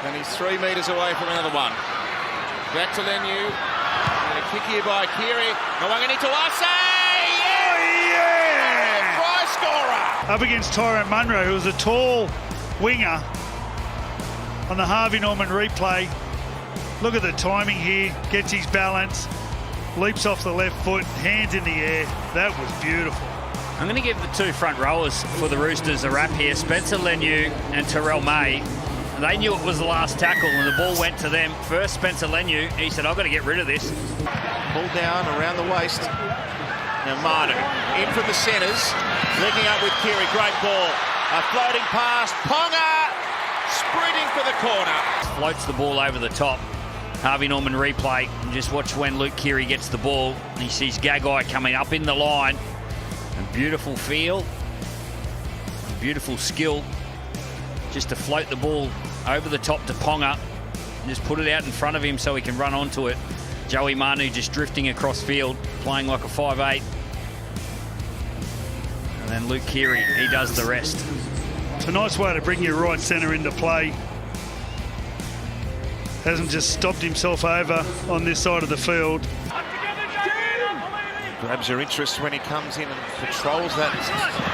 And he's 3 metres away from another one. Back to Lenu. And a kick here by Keary. Nawangani to Ase! Yeah! Try scorer! Up against Tyrone Munro, who was a tall winger on the Harvey Norman replay. Look at the timing here. Gets his balance. Leaps off the left foot. Hands in the air. That was beautiful. I'm going to give the 2 front rowers for the Roosters a rap here. Spencer Lenu and Terrell May. They knew it was the last tackle and the ball went to them. First, Spencer Lenu. He said, I've got to get rid of this. Pulled down around the waist. Now Manu in from the centres. Linking up with Keary. Great ball. A floating pass. Ponga sprinting for the corner. Floats the ball over the top. Harvey Norman replay. And just watch when Luke Keary gets the ball. He sees Gagai coming up in the line. And beautiful feel. Beautiful skill. Just to float the ball over the top to Ponga. And just put it out in front of him so he can run onto it. Joey Manu just drifting across field, playing like a 5'8". And then Luke Keary, he does the rest. It's a nice way to bring your right centre into play. Hasn't just stopped himself over on this side of the field. Grabs your interest when he comes in and patrols that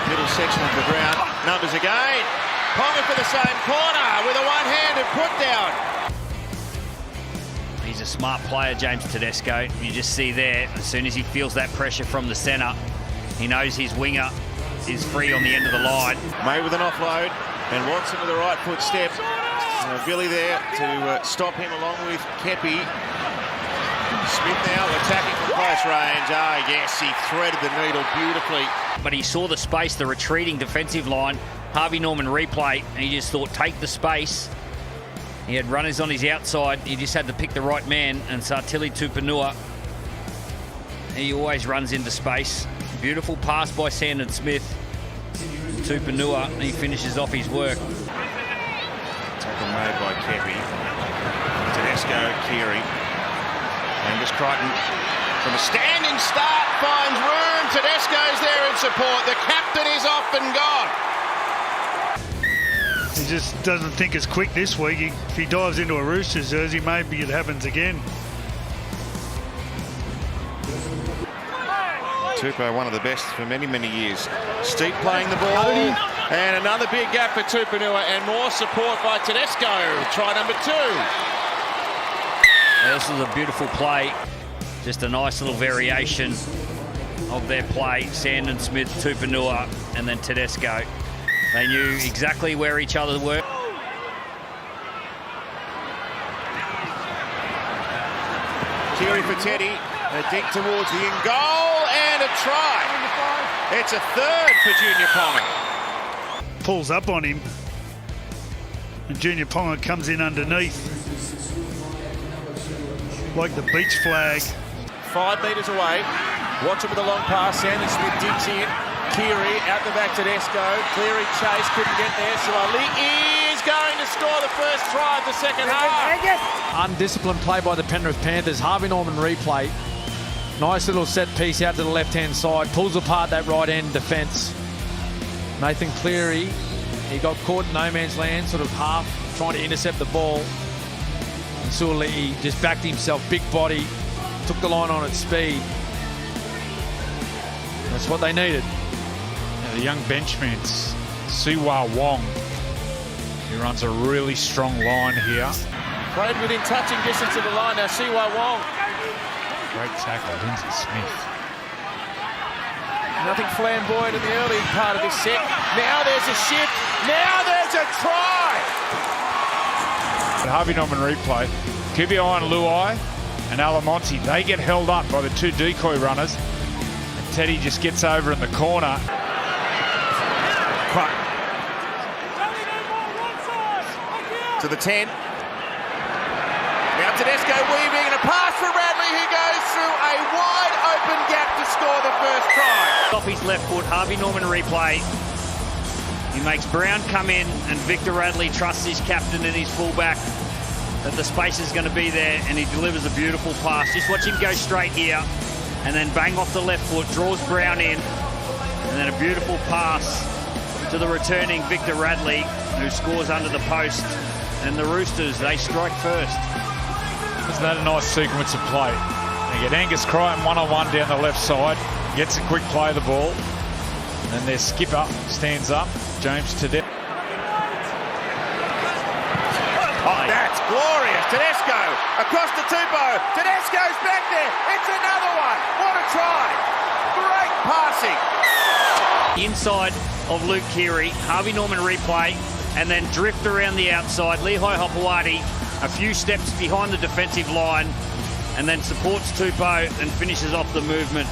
middle section of the ground. Numbers again. Ponga for the same corner with a one-handed put down. He's a smart player, James Tedesco. You just see there, as soon as he feels that pressure from the centre, he knows his winger is free on the end of the line. May with an offload and Watson with the right foot step. Billy there to stop him along with Kepi. Smith now attacking from close range. Ah, yes, he threaded the needle beautifully. But he saw the space, the retreating defensive line. Harvey Norman replay, and he just thought, take the space. He had runners on his outside. He just had to pick the right man, and Sartili Tupanua, he always runs into space. Beautiful pass by Sandon Smith. Tupanua, and he finishes off his work. Tackle made by Kepi. Tedesco, Keary. Angus Crichton from a standing start finds room. Tedesco's there in support. The captain is off and gone. He just doesn't think it's quick this week. If he dives into a Roosters jersey, maybe it happens again. Tupou, one of the best for many, many years. Steep playing the ball. And another big gap for Tupanua and more support by Tedesco. Try number 2. This is a beautiful play. Just a nice little variation of their play. Sandon Smith, Tupanua, and then Tedesco. They knew exactly where each other were. Keary for Teddy. A dig towards the in goal and a try. It's a third for Junior Ponga. Pulls up on him. And Junior Ponga comes in underneath. Like the beach flag. 5 metres away. Watch it with a long pass. Sandon Smith digs in. Keary out the back to Tedesco. Cleary chase, couldn't get there. So Ali is going to score the first try of the second half. Undisciplined play by the Penrith Panthers. Harvey Norman replay. Nice little set piece out to the left-hand side. Pulls apart that right-end defence. Nathan Cleary, he got caught in no man's land, sort of half trying to intercept the ball. And Suoli'i just backed himself, big body, took the line on its speed. That's what they needed. The young benchman, Siwa Wong, he runs a really strong line here. Played within touching distance of the line now, Siwa Wong. Great tackle, Lindsay Smith. Nothing flamboyant in the early part of this set. Now there's a shift. Now there's a try. Harvey Norman replay. Kibiai and Luai and Alamonte, they get held up by the 2 decoy runners. And Teddy just gets over in the corner. To the 10. Now Tedesco weaving and a pass for Radley, who goes through a wide open gap to score the first try. Off his left foot, Harvey Norman replay. He makes Brown come in and Victor Radley trusts his captain and his fullback that the space is going to be there, and he delivers a beautiful pass. Just watch him go straight here and then bang off the left foot, draws Brown in, and then a beautiful pass to the returning Victor Radley, who scores under the post. and the Roosters, they strike first. Isn't that a nice sequence of play? They get Angus Crichton one-on-one down the left side, gets a quick play of the ball, and then their skipper stands up, James Tedesco. Oh, that's glorious. Tedesco across to Tupou. Tedesco's back there. It's another one. What a try. Great passing. Inside of Luke Keary, Harvey Norman replay, and then drift around the outside. Lehigh Hopewadi a few steps behind the defensive line, and then supports Tupou and finishes off the movement.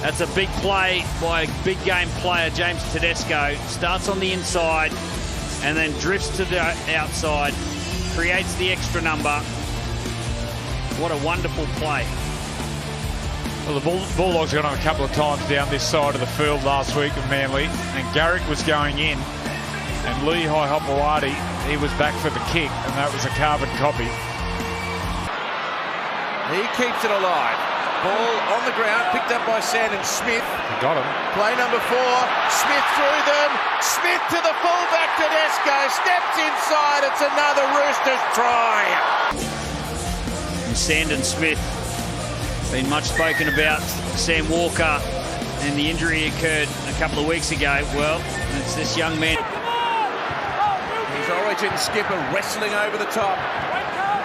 That's a big play by a big game player, James Tedesco. Starts on the inside and then drifts to the outside, creates the extra number. What a wonderful play. Well, the Bulldogs got on a couple of times down this side of the field last week of Manly, and Garrick was going in, and Lehigh Hopewadi, he was back for the kick, and that was a carbon copy. He keeps it alive. Ball on the ground, picked up by Sandon Smith. He got him. Play number 4. Smith through them. Smith to the fullback. Tedesco steps inside. It's another Roosters try. And Sandon Smith, been much spoken about. Sam Walker and the injury occurred a couple of weeks ago. Well, it's this young man. His origin skipper wrestling over the top.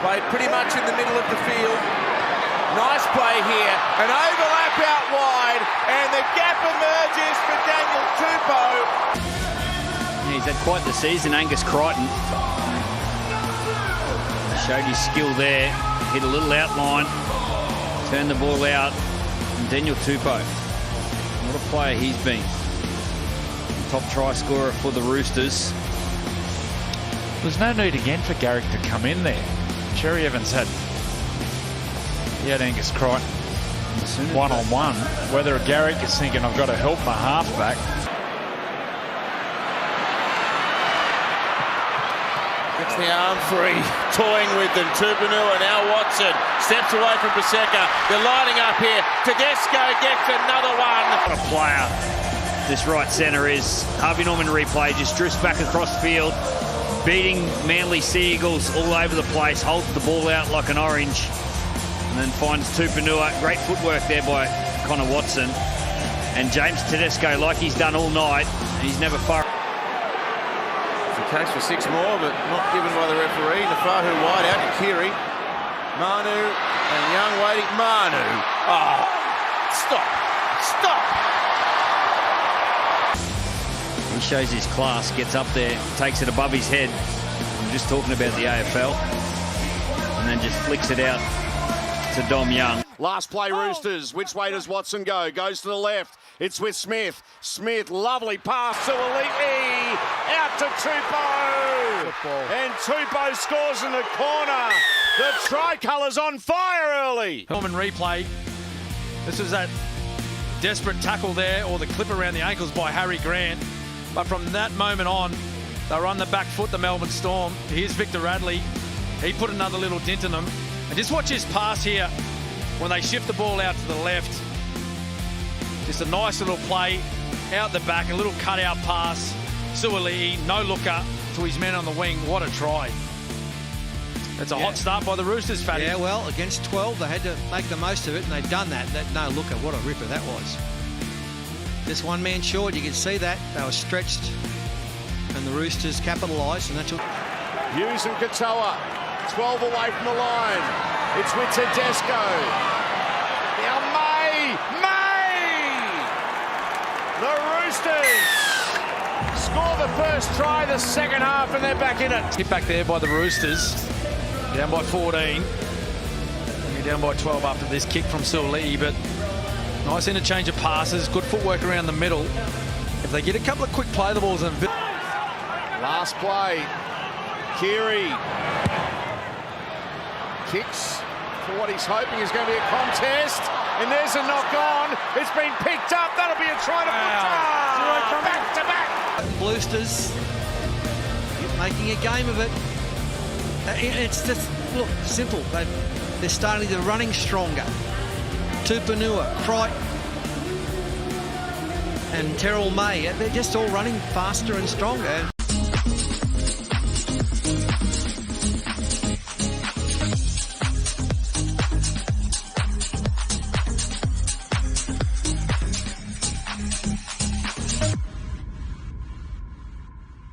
Played pretty much in the middle of the field. Nice play here. An overlap out wide, and the gap emerges for Daniel Tupou. He's had quite the season, Angus Crichton. Showed his skill there. Hit a little outline. Turned the ball out. And Daniel Tupou. What a player he's been. Top try scorer for the Roosters. There's no need again for Garrick to come in there. Cherry Evans had Angus Crichton one-on-one. Whether Garrick is thinking, I've got to help my halfback. Gets the arm free, toying with them. Tupanua, now Watson steps away from Paseka. They're lining up here. Tedesco gets another one. What a player this right centre is. Harvey Norman replay, just drifts back across field, beating Manly Sea Eagles all over the place, holds the ball out like an orange, and then finds Tupanua. Great footwork there by Connor Watson. And James Tedesco, like he's done all night, he's never far. It's a case for 6 more, but not given by the referee. Nafahu wide out to Keary. Manu and Young waiting. Manu. Oh, stop. He shows his class, gets up there, takes it above his head. I'm just talking about the AFL. And then just flicks it out to Dom Young. Last play, Roosters. Which way does Watson go? Goes to the left. It's with Smith. Smith, lovely pass to Aliti. Out to Tupou. And Tupou scores in the corner. The tricolour's on fire early. Norman replay. This was that desperate tackle there, or the clip around the ankles by Harry Grant. But from that moment on, they were on the back foot, the Melbourne Storm. Here's Victor Radley. He put another little dint in them. And just watch his pass here when they shift the ball out to the left. Just a nice little play out the back, a little cutout pass. Suali'i, no looker to his men on the wing. What a try. It's a hot start by the Roosters, Fatty. Yeah, well, against 12, they had to make the most of it, and they've done that. That no looker, what a ripper that was. Just one man short, you can see that. They were stretched, and the Roosters capitalised, and that's what... Hughes and Katoa, 12 away from the line. It's with Tedesco. Now May! The Roosters score the first try, the second half, and they're back in it. Hit back there by the Roosters, down by 14. They're down by 12 after this kick from Suali'i, but nice interchange of passes, good footwork around the middle. If they get a couple of quick play the balls and... Last play, Keary kicks for what he's hoping is going to be a contest, and there's a knock on. It's been picked up. That'll be a try to put back to back. Roosters making a game of it. It's just, look, simple. They're starting, they're running stronger. Tupanua, Crichton, and Terrell May, they're just all running faster and stronger.